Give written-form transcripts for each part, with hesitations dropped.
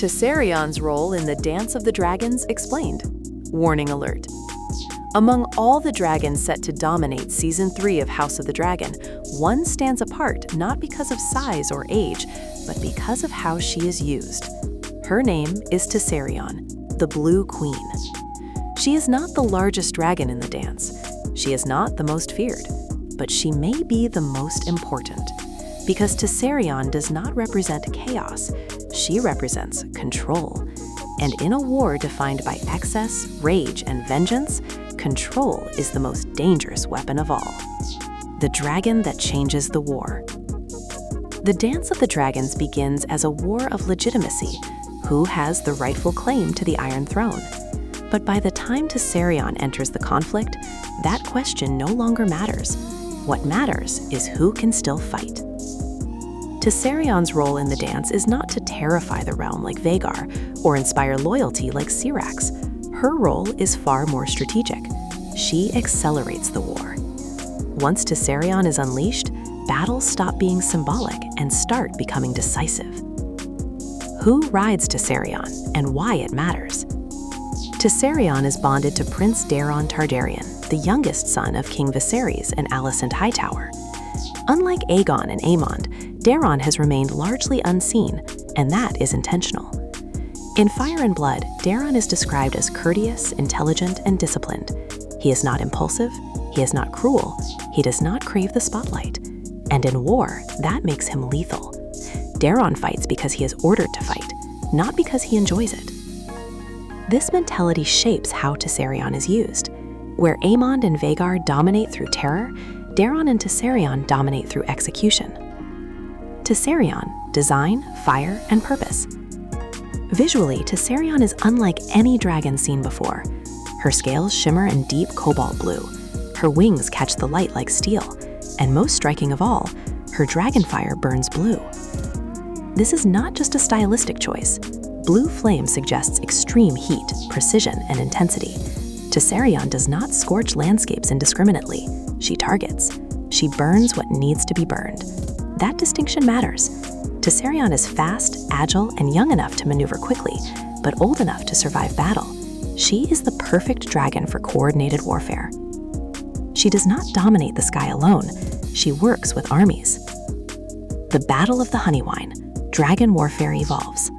Tessarion's role in the Dance of the Dragons explained. Warning alert. Among all the dragons set to dominate Season 3 of House of the Dragon, one stands apart not because of size or age, but because of how she is used. Her name is Tessarion, the Blue Queen. She is not the largest dragon in the dance. She is not the most feared, but she may be the most important. Because Tessarion does not represent chaos, she represents control. And in a war defined by excess, rage, and vengeance, control is the most dangerous weapon of all. The dragon that changes the war. The Dance of the Dragons begins as a war of legitimacy. Who has the rightful claim to the Iron Throne? But by the time Tessarion enters the conflict, that question no longer matters. What matters is who can still fight. Tessarion's role in the dance is not to terrify the realm like Vhagar or inspire loyalty like Syrax. Her role is far more strategic. She accelerates the war. Once Tessarion is unleashed, battles stop being symbolic and start becoming decisive. Who rides Tessarion and why it matters? Tessarion is bonded to Prince Daeron Targaryen, the youngest son of King Viserys and Alicent Hightower. Unlike Aegon and Aemond, Daeron has remained largely unseen, and that is intentional. In Fire and Blood, Daeron is described as courteous, intelligent, and disciplined. He is not impulsive, he is not cruel, he does not crave the spotlight. And in war, that makes him lethal. Daeron fights because he is ordered to fight, not because he enjoys it. This mentality shapes how Tessarion is used. Where Aemond and Vhagar dominate through terror, Daeron and Tessarion dominate through execution. Tessarion, design, fire, and purpose. Visually, Tessarion is unlike any dragon seen before. Her scales shimmer in deep cobalt blue. Her wings catch the light like steel. And most striking of all, her dragonfire burns blue. This is not just a stylistic choice. Blue flame suggests extreme heat, precision, and intensity. Tessarion does not scorch landscapes indiscriminately. She targets. She burns what needs to be burned. That distinction matters. Tessarion is fast, agile, and young enough to maneuver quickly, but old enough to survive battle. She is the perfect dragon for coordinated warfare. She does not dominate the sky alone. She works with armies. The Battle of the Honeywine. Dragon warfare evolves.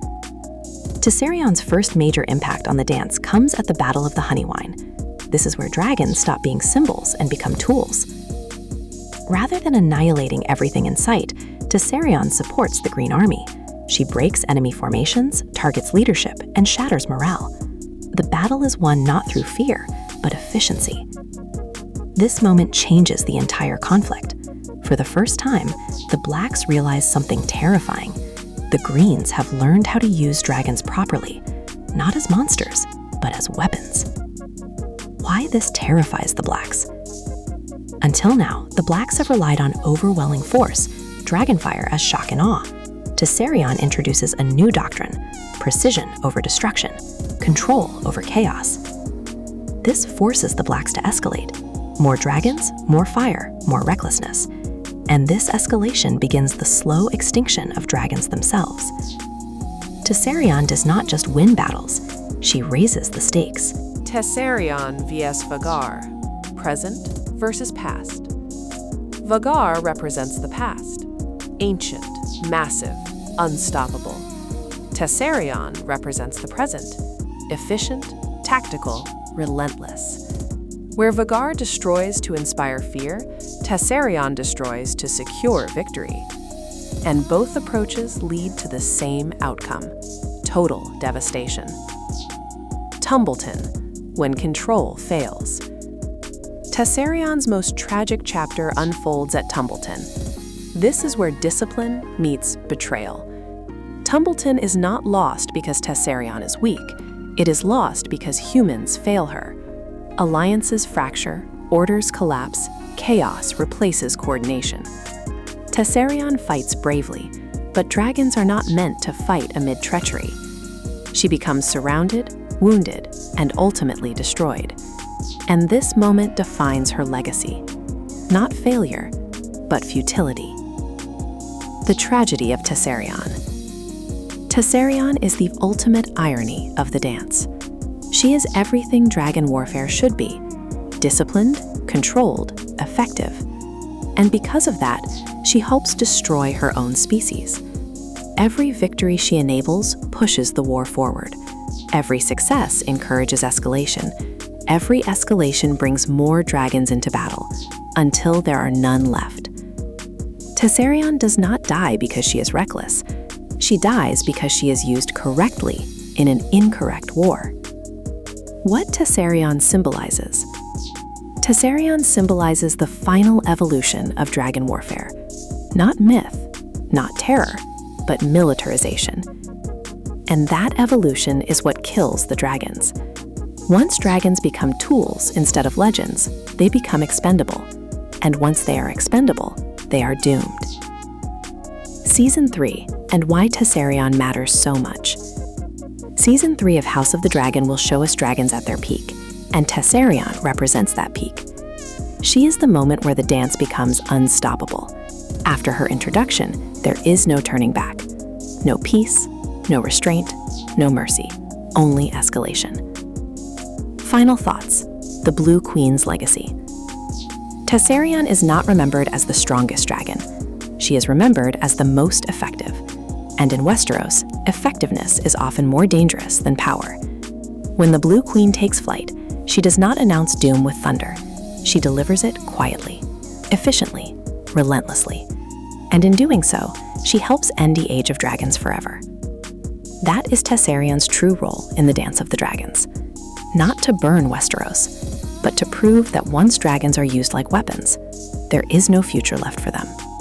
Tessarion's first major impact on the dance comes at the Battle of the Honeywine. This is where dragons stop being symbols and become tools. Rather than annihilating everything in sight, Tessarion supports the Green Army. She breaks enemy formations, targets leadership, and shatters morale. The battle is won not through fear, but efficiency. This moment changes the entire conflict. For the first time, the Blacks realize something terrifying. The Greens have learned how to use dragons properly, not as monsters, but as weapons. Why this terrifies the Blacks? Until now, the Blacks have relied on overwhelming force, dragonfire as shock and awe. Tessarion introduces a new doctrine: precision over destruction, control over chaos. This forces the Blacks to escalate. More dragons, more fire, more recklessness. And this escalation begins the slow extinction of dragons themselves. Tessarion does not just win battles, she raises the stakes. Tessarion vs Vhagar, present versus past. Vhagar represents the past, ancient, massive, unstoppable. Tessarion represents the present, efficient, tactical, relentless. Where Vhagar destroys to inspire fear, Tessarion destroys to secure victory. And both approaches lead to the same outcome: total devastation. Tumbleton, when control fails. Tessarion's most tragic chapter unfolds at Tumbleton. This is where discipline meets betrayal. Tumbleton is not lost because Tessarion is weak. It is lost because humans fail her. Alliances fracture, orders collapse, chaos replaces coordination. Tessarion fights bravely, but dragons are not meant to fight amid treachery. She becomes surrounded, wounded, and ultimately destroyed. And this moment defines her legacy. Not failure, but futility. The tragedy of Tessarion. Tessarion is the ultimate irony of the dance. She is everything dragon warfare should be: disciplined, controlled, effective. And because of that, she helps destroy her own species. Every victory she enables pushes the war forward. Every success encourages escalation. Every escalation brings more dragons into battle, until there are none left. Tessarion does not die because she is reckless. She dies because she is used correctly in an incorrect war. What Tessarion symbolizes? Tessarion symbolizes the final evolution of dragon warfare. Not myth, not terror, but militarization. And that evolution is what kills the dragons. Once dragons become tools instead of legends, they become expendable. And once they are expendable, they are doomed. Season 3, and why Tessarion matters so much. Season 3 of House of the Dragon will show us dragons at their peak, and Tessarion represents that peak. She is the moment where the dance becomes unstoppable. After her introduction, there is no turning back. No peace, no restraint, no mercy, only escalation. Final thoughts: the Blue Queen's legacy. Tessarion is not remembered as the strongest dragon. She is remembered as the most effective. And in Westeros, effectiveness is often more dangerous than power. When the Blue Queen takes flight, she does not announce doom with thunder. She delivers it quietly, efficiently, relentlessly. And in doing so, she helps end the Age of Dragons forever. That is Tessarion's true role in the Dance of the Dragons. Not to burn Westeros, but to prove that once dragons are used like weapons, there is no future left for them.